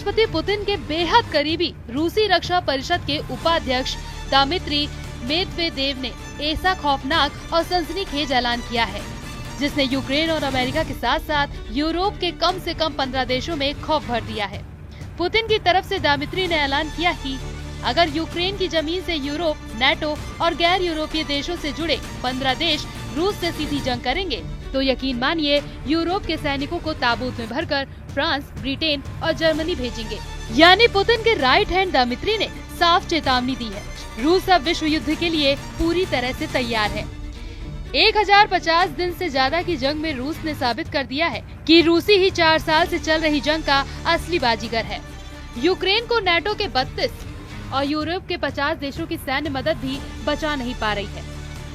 राष्ट्रपति पुतिन के बेहद करीबी रूसी रक्षा परिषद के उपाध्यक्ष दिमित्री मेदवेदेव ने ऐसा खौफनाक और सनसनीखेज ऐलान किया है जिसने यूक्रेन और अमेरिका के साथ साथ यूरोप के कम से कम 15 देशों में खौफ भर दिया है। पुतिन की तरफ से दिमित्री ने ऐलान किया कि अगर यूक्रेन की जमीन से यूरोप, नेटो और गैर यूरोपीय देशों से जुड़े 15 देश रूस से सीधी जंग करेंगे तो यकीन मानिए यूरोप के सैनिकों को ताबूत में भरकर फ्रांस, ब्रिटेन और जर्मनी भेजेंगे। यानी पुतिन के राइट हैंड दिमित्री ने साफ चेतावनी दी है। रूस अब विश्व युद्ध के लिए पूरी तरह से तैयार है। 1050 दिन से ज्यादा की जंग में रूस ने साबित कर दिया है कि रूसी ही 4 साल से चल रही जंग का असली बाजीगर है। यूक्रेन को नेटो के 32 और यूरोप के 50 देशों की सैन्य मदद भी बचा नहीं पा रही है।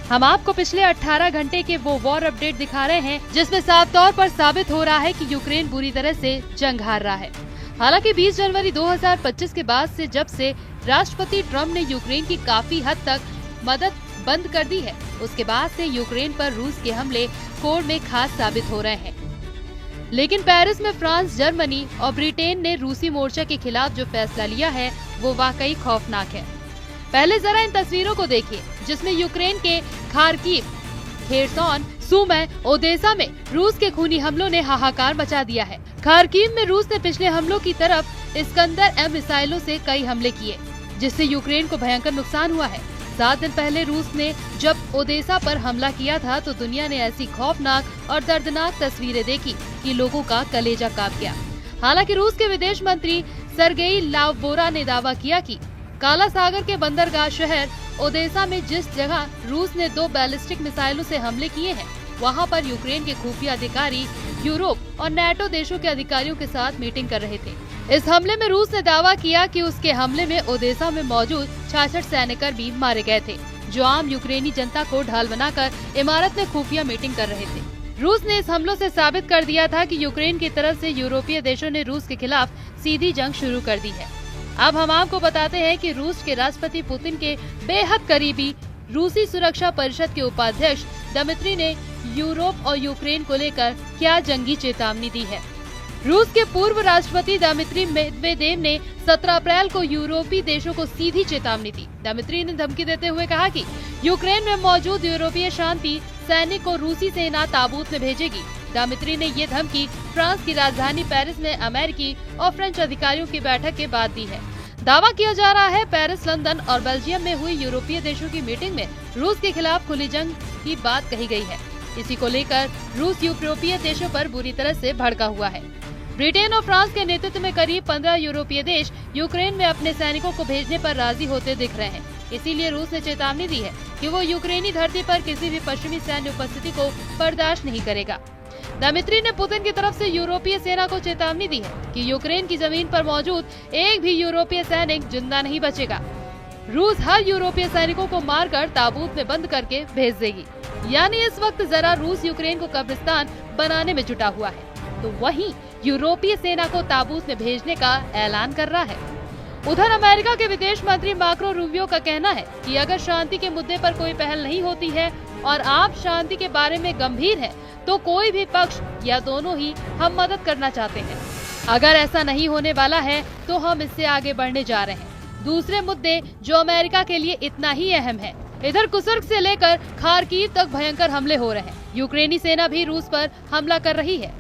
हम आपको पिछले 18 घंटे के वो वॉर अपडेट दिखा रहे हैं जिसमें साफ तौर पर साबित हो रहा है कि यूक्रेन बुरी तरह से जंग हार रहा है। हालांकि 20 जनवरी 2025 के बाद से जब से राष्ट्रपति ट्रम्प ने यूक्रेन की काफी हद तक मदद बंद कर दी है, उसके बाद से यूक्रेन पर रूस के हमले कोड में खास साबित हो रहे हैं। लेकिन पेरिस में फ्रांस, जर्मनी और ब्रिटेन ने रूसी मोर्चा के खिलाफ जो फैसला लिया है वो वाकई खौफनाक है। पहले जरा इन तस्वीरों को देखिए जिसमें यूक्रेन के खार्किव, खेरसोन, सुमी, ओदेसा में रूस के खूनी हमलों ने हाहाकार मचा दिया है। खार्किव में रूस ने पिछले हमलों की तरफ इस्कंदर-M मिसाइलों से कई हमले किए जिससे यूक्रेन को भयंकर नुकसान हुआ है। 7 दिन पहले रूस ने जब ओदेसा पर हमला किया था तो दुनिया ने ऐसी खौफनाक और दर्दनाक तस्वीरें देखी कि लोगों का कलेजा कांप गया। हालांकि रूस के विदेश मंत्री सर्गेई लावरोव ने दावा किया कि काला सागर के बंदरगाह शहर ओदेसा में जिस जगह रूस ने 2 बैलिस्टिक मिसाइलों से हमले किए हैं वहां पर यूक्रेन के खुफिया अधिकारी यूरोप और नेटो देशों के अधिकारियों के साथ मीटिंग कर रहे थे। इस हमले में रूस ने दावा किया कि उसके हमले में ओदेसा में मौजूद 66 सैनिककर्मी मारे गए थे जो आम यूक्रेनी जनता को ढाल बनाकर इमारत में खुफिया मीटिंग कर रहे थे। रूस ने इस हमलों से साबित कर दिया था कि यूक्रेन की तरफ से यूरोपीय देशों ने रूस के खिलाफ सीधी जंग शुरू कर दी है। अब हम आपको बताते हैं कि रूस के राष्ट्रपति पुतिन के बेहद करीबी रूसी सुरक्षा परिषद के उपाध्यक्ष दिमित्री ने यूरोप और यूक्रेन को लेकर क्या जंगी चेतावनी दी है। रूस के पूर्व राष्ट्रपति दिमित्री मेदवेदेव ने 17 अप्रैल को यूरोपीय देशों को सीधी चेतावनी दी। दिमित्री ने धमकी देते हुए कहा कि यूक्रेन में मौजूद यूरोपीय शांति सैनिक को रूसी सेना ताबूत में भेजेगी। दिमित्री ने ये धमकी फ्रांस की राजधानी पेरिस में अमेरिकी और फ्रेंच अधिकारियों की बैठक के बाद दी है। दावा किया जा रहा है पेरिस, लंदन और बेल्जियम में हुई यूरोपीय देशों की मीटिंग में रूस के खिलाफ खुली जंग की बात कही गई है। इसी को लेकर रूस यूरोपीय देशों पर बुरी तरह से भड़का हुआ है। ब्रिटेन और फ्रांस के नेतृत्व में करीब 15 यूरोपीय देश यूक्रेन में अपने सैनिकों को भेजने पर राजी होते दिख रहे हैं। इसीलिए रूस ने चेतावनी दी है कि वो यूक्रेनी धरती पर किसी भी पश्चिमी सैन्य उपस्थिति को बर्दाश्त नहीं करेगा। दिमित्री ने पुतिन की तरफ से यूरोपीय सेना को चेतावनी दी है कि यूक्रेन की जमीन पर मौजूद एक भी यूरोपीय सैनिक जिंदा नहीं बचेगा। रूस हर यूरोपीय सैनिकों को मारकर ताबूत में बंद करके भेज देगी। यानी इस वक्त जरा रूस यूक्रेन को कब्रिस्तान बनाने में जुटा हुआ है तो वहीं यूरोपीय सेना को ताबूत में भेजने का ऐलान कर रहा है। उधर अमेरिका के विदेश मंत्री मार्को रूबियो का कहना है कि अगर शांति के मुद्दे पर कोई पहल नहीं होती है और आप शांति के बारे में गंभीर हैं, तो कोई भी पक्ष या दोनों ही हम मदद करना चाहते हैं। अगर ऐसा नहीं होने वाला है तो हम इससे आगे बढ़ने जा रहे हैं। दूसरे मुद्दे जो अमेरिका के लिए इतना ही अहम है। इधर कुर्स्क से लेकर खार्किव तक भयंकर हमले हो रहे हैं। यूक्रेनी सेना भी रूस पर हमला कर रही है।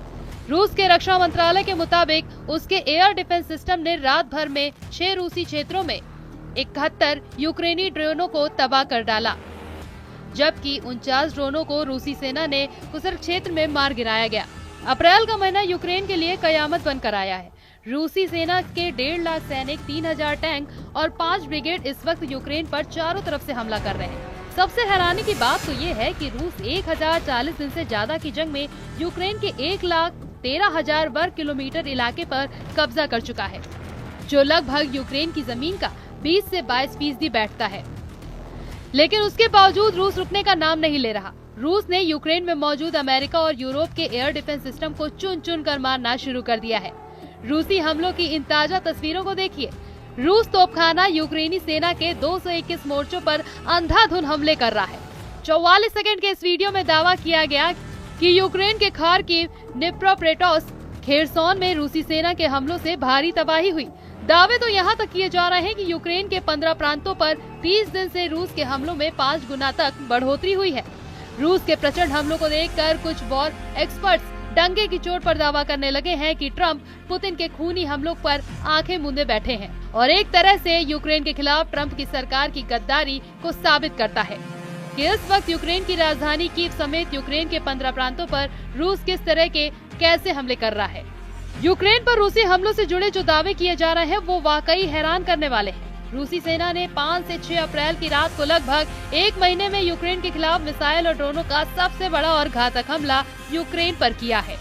रूस के रक्षा मंत्रालय के मुताबिक उसके एयर डिफेंस सिस्टम ने रात भर में 6 रूसी क्षेत्रों में 71 यूक्रेनी ड्रोनों को तबाह कर डाला, जबकि 49 ड्रोनों को रूसी सेना ने कुर्स्क क्षेत्र में मार गिराया गया। अप्रैल का महीना यूक्रेन के लिए कयामत बनकर आया है। रूसी सेना के 1.5 लाख सैनिक, 3000 टैंक और 5 ब्रिगेड इस वक्त यूक्रेन पर चारों तरफ से हमला कर रहे हैं। सबसे हैरानी की बात तो ये है कि रूस 1040 दिन से ज्यादा की जंग में यूक्रेन के 1,13,000 वर्ग किलोमीटर इलाके पर कब्जा कर चुका है, जो लगभग यूक्रेन की जमीन का 20 से 22% बैठता है। लेकिन उसके बावजूद रूस रुकने का नाम नहीं ले रहा। रूस ने यूक्रेन में मौजूद अमेरिका और यूरोप के एयर डिफेंस सिस्टम को चुन चुन कर मारना शुरू कर दिया है। रूसी हमलों की इन ताजा तस्वीरों को देखिए। रूस तोपखाना यूक्रेनी सेना के 221 मोर्चों पर अंधाधुन हमले कर रहा है। 44 सेकंड के इस वीडियो में दावा किया गया कि यूक्रेन के खार्किव, निप्रोपेट्रोव्स्क, खेरसोन में रूसी सेना के हमलों से भारी तबाही हुई। दावे तो यहाँ तक किए जा रहे हैं कि यूक्रेन के 15 प्रांतों पर 30 दिन से रूस के हमलों में 5 गुना तक बढ़ोतरी हुई है। रूस के प्रचंड हमलों को देखकर कुछ वॉर एक्सपर्ट्स डंके की चोट पर दावा करने लगे हैं कि ट्रंप पुतिन के खूनी हमलों पर आंखें मूंदे बैठे हैं और एक तरह से यूक्रेन के खिलाफ ट्रंप की सरकार की गद्दारी को साबित करता है कि इस वक्त यूक्रेन की राजधानी कीव समेत यूक्रेन के 15 प्रांतों पर रूस किस तरह के कैसे हमले कर रहा है। यूक्रेन पर रूसी हमलों से जुड़े जो दावे किए जा रहे हैं वो वाकई हैरान करने वाले हैं। रूसी सेना ने 5 से 6 अप्रैल की रात को लगभग 1 महीने में यूक्रेन के खिलाफ मिसाइल और ड्रोनों का सबसे बड़ा और घातक हमला यूक्रेन पर किया है।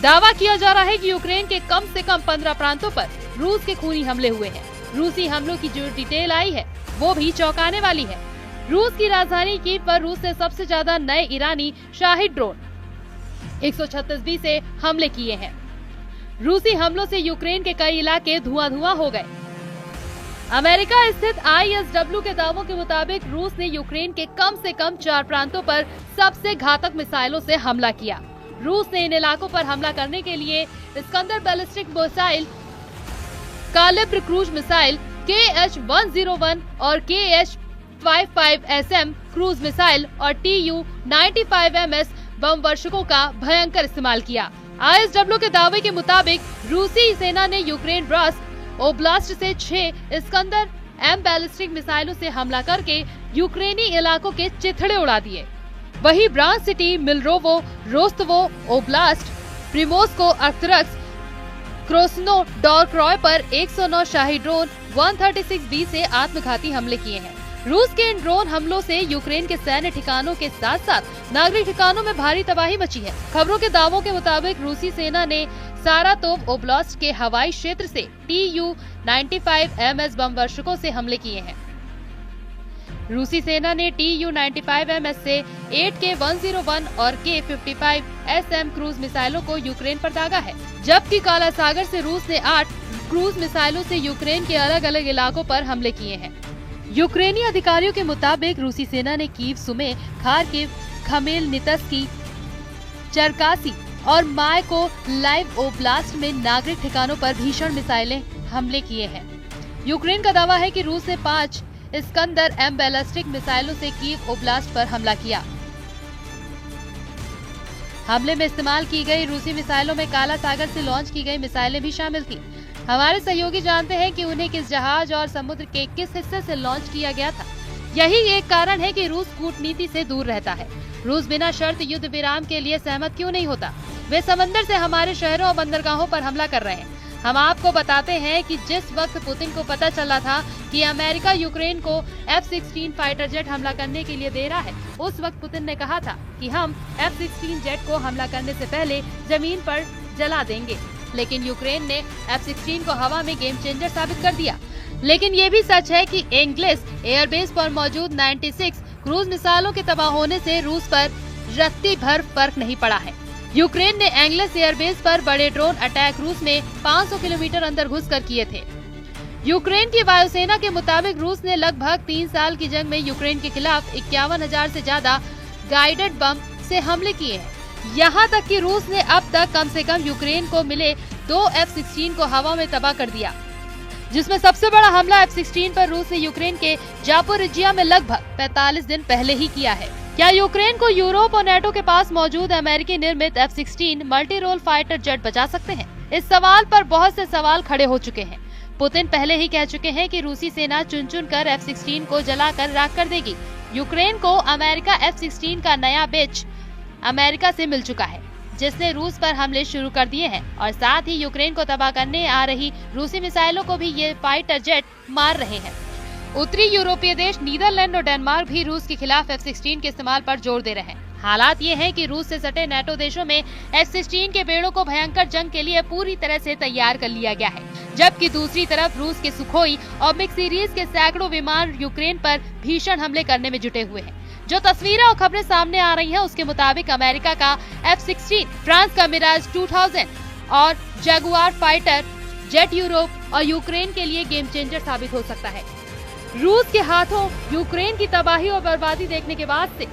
दावा किया जा रहा है कि यूक्रेन के कम से कम 15 प्रांतों पर रूस के खूनी हमले हुए हैं। रूसी हमलों की जो डिटेल आई है वो भी चौंकाने वाली है। रूस की राजधानी कीव पर रूस ने सबसे ज्यादा नए ईरानी शाहिद ड्रोन 136B से हमले किए हैं। रूसी हमलों से यूक्रेन के कई इलाके धुआं हो गए। अमेरिका स्थित ISW के दावों के मुताबिक रूस ने यूक्रेन के कम से कम 4 प्रांतों पर सबसे घातक मिसाइलों से हमला किया। रूस ने इन इलाकों पर हमला करने के लिए Iskander ballistic missile, Kalibr cruise missile KH-101 और KH-55SM क्रूज मिसाइल और Tu-95MS बम वर्षकों का भयंकर इस्तेमाल किया। ISW के दावे के मुताबिक रूसी सेना ने यूक्रेन ब्रास्क ओब्लास्ट से 6 इस्कंदर M बैलिस्टिक मिसाइलों से हमला करके यूक्रेनी इलाकों के चिथड़े उड़ा दिए। वहीं ब्रांच सिटी, मिलरोवो, रोस्तवो ओब्लास्ट, प्रिमोस्को, अख्तरक्स, क्रोस्नो डॉर्क्रॉय पर 109 शाही ड्रोन 136B से आत्मघाती हमले किए हैं। रूस के इन ड्रोन हमलों से यूक्रेन के सैन्य ठिकानों के साथ साथ नागरिक ठिकानों में भारी तबाही मची है। खबरों के दावों के मुताबिक रूसी सेना ने सारातोव ओब्लास्ट के हवाई क्षेत्र से Tu-95MS बम वर्षकों से हमले किए हैं। रूसी सेना ने Tu-95MS से 8 K-101 और K-55SM क्रूज मिसाइलों को यूक्रेन पर दागा है, जबकि काला सागर से रूस ने 8 क्रूज मिसाइलों से यूक्रेन के अलग अलग इलाकों पर हमले किए हैं। यूक्रेनी अधिकारियों के मुताबिक रूसी सेना ने कीव, सुमे, खार्किव, खमेलनित्स्की, चरकासी और मायकोलाइव ओब्लास्ट में नागरिक ठिकानों पर भीषण मिसाइलें हमले किए हैं। यूक्रेन का दावा है कि रूस ने 5 इस्कंदर M बैलिस्टिक मिसाइलों से कीव ओब्लास्ट पर हमला किया। हमले में इस्तेमाल की गई रूसी मिसाइलों में काला सागर से लॉन्च की गई मिसाइलें भी शामिल थी। हमारे सहयोगी जानते हैं कि उन्हें किस जहाज और समुद्र के किस हिस्से से लॉन्च किया गया था। यही एक कारण है कि रूस कूटनीति से दूर रहता है। रूस बिना शर्त युद्ध विराम के लिए सहमत क्यों नहीं होता? वे समंदर से हमारे शहरों और बंदरगाहों पर हमला कर रहे हैं। हम आपको बताते हैं कि जिस वक्त पुतिन को पता चला था कि अमेरिका यूक्रेन को F-16 फाइटर जेट हमला करने के लिए दे रहा है, उस वक्त पुतिन ने कहा था कि हम F-16 जेट को हमला करने से पहले जमीन पर जला देंगे। लेकिन यूक्रेन ने F-16 को हवा में गेम चेंजर साबित कर दिया। लेकिन ये भी सच है कि एंग्लिस एयरबेस पर मौजूद 96 क्रूज मिसाइलों के तबाह होने से रूस पर रत्ती भर फर्क नहीं पड़ा है। यूक्रेन ने एंग्लिस एयरबेस पर बड़े ड्रोन अटैक रूस में 500 किलोमीटर अंदर घुसकर किए थे। यूक्रेन की वायुसेना के मुताबिक रूस ने लगभग 3 साल की जंग में यूक्रेन के खिलाफ 51,000 से ज्यादा गाइडेड बम से हमले किए हैं। यहाँ तक कि रूस ने अब तक कम से कम यूक्रेन को मिले 2 F-16 को हवा में तबाह कर दिया, जिसमें सबसे बड़ा हमला F-16 पर रूस ने यूक्रेन के जापोरिजिया में लगभग 45 दिन पहले ही किया है। क्या यूक्रेन को यूरोप और नेटो के पास मौजूद अमेरिकी निर्मित F-16 multi role fighter jet बचा सकते हैं? इस सवाल पर बहुत से सवाल खड़े हो चुके हैं। पुतिन पहले ही कह चुके हैं कि रूसी सेना चुन चुन कर F-16 को जलाकर राख कर देगी। यूक्रेन को अमेरिका F-16 का नया बैच अमेरिका से मिल चुका है, जिसने रूस पर हमले शुरू कर दिए हैं और साथ ही यूक्रेन को तबाह करने आ रही रूसी मिसाइलों को भी ये फाइटर जेट मार रहे हैं। उत्तरी यूरोपीय देश नीदरलैंड और डेनमार्क भी रूस के खिलाफ F-16 के इस्तेमाल पर जोर दे रहे हैं। हालात ये हैं कि रूस से सटे नेटो देशों में F-16 के बेड़ों को भयंकर जंग के लिए पूरी तरह से तैयार कर लिया गया है, जबकि दूसरी तरफ रूस के सुखोई और मिग सीरीज के सैकड़ों विमान यूक्रेन पर भीषण हमले करने में जुटे हुए हैं। जो तस्वीरें और खबरें सामने आ रही हैं, उसके मुताबिक अमेरिका का F-16, फ्रांस का मिराज 2000 और जगुआर फाइटर जेट यूरोप और यूक्रेन के लिए गेम चेंजर साबित हो सकता है। रूस के हाथों यूक्रेन की तबाही और बर्बादी देखने के बाद से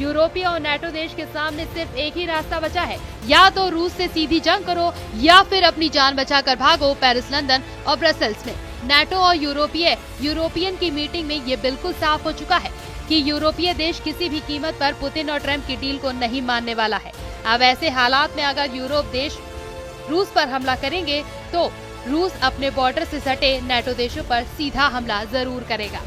यूरोपीय और नाटो देश के सामने सिर्फ एक ही रास्ता बचा है, या तो रूस से सीधी जंग करो या फिर अपनी जान बचाकर भागो पेरिस, लंदन और ब्रसेल्स में। नाटो और यूरोपियन की मीटिंग में ये बिल्कुल साफ हो चुका है कि यूरोपीय देश किसी भी कीमत पर पुतिन और ट्रम्प की डील को नहीं मानने वाला है। अब ऐसे हालात में अगर यूरोप देश रूस पर हमला करेंगे तो रूस अपने बॉर्डर से सटे नाटो देशों पर सीधा हमला जरूर करेगा।